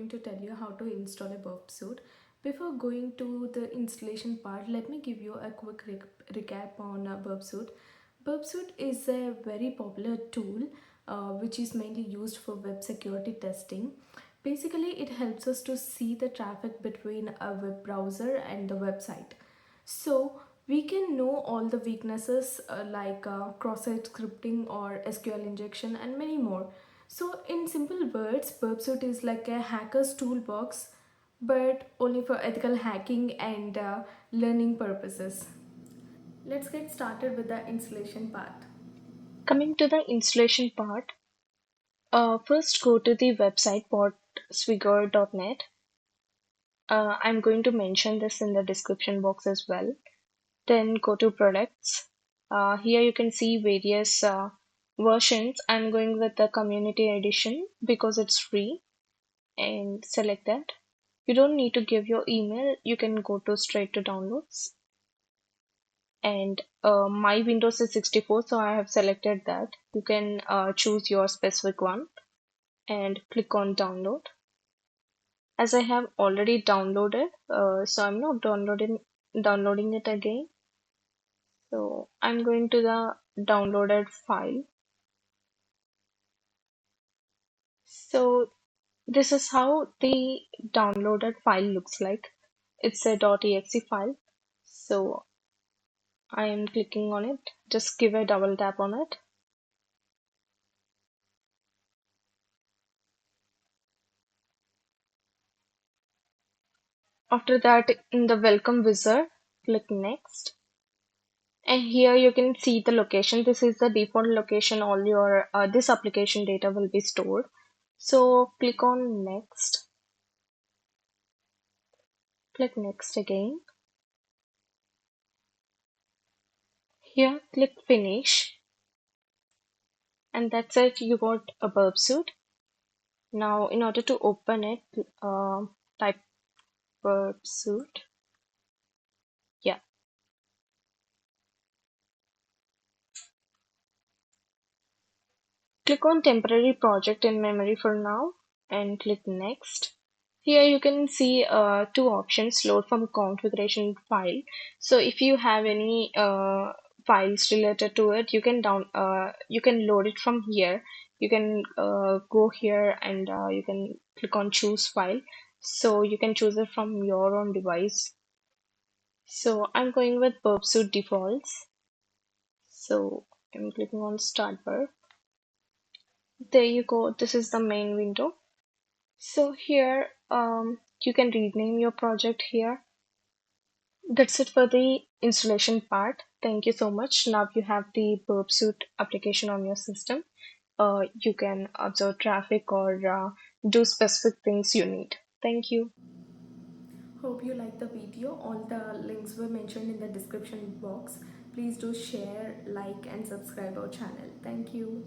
going to tell you how to install a Burp Suite. Before going to the installation part, let me give you a quick recap on Burp Suite. Burp Suite is a very popular tool which is mainly used for web security testing. Basically, it helps us to see the traffic between a web browser and the website. So we can know all the weaknesses like cross-site scripting or SQL injection and many more. So in simple words, Burp Suite is like a hacker's toolbox, but only for ethical hacking and learning purposes. Let's get started with the installation part. Coming to the installation part, first go to the website portswigger.net. I'm going to mention this in the description box as well. Then go to products. Here you can see various versions. I'm going with the community edition because it's free and select that. You don't need to give your email. You can go to straight to downloads. And my Windows is 64, so I have selected that. You can choose your specific one and click on download. As I have already downloaded, so I'm not downloading it again. So I'm going to the downloaded file. So this is how the downloaded file looks like. It's a .exe file. So I am clicking on it. Just give a double tap on it. After that, in the welcome wizard, click next. And here you can see the location. This is the default location. All your this application data will be stored. So click on next. Click next again. Here click finish. And that's it. You got a Burp Suite. Now in order to open it, type Burp Suite. Yeah. Click on temporary project in memory for now and click next. Here you can see two options, load from configuration file. So if you have any files related to it, you can load it from here. You can go here and you can click on choose file. So you can choose it from your own device. So I'm going with Burp Suite defaults. So I'm clicking on start burp. There you go. This is the main window. So here you can rename your project here. That's it for the installation part. Thank you so much. Now you have the Burp Suite application on your system. You can observe traffic or do specific things you need. Thank you. Hope you like the video. All the links were mentioned in the description box. Please do share, like, and subscribe our channel. Thank you.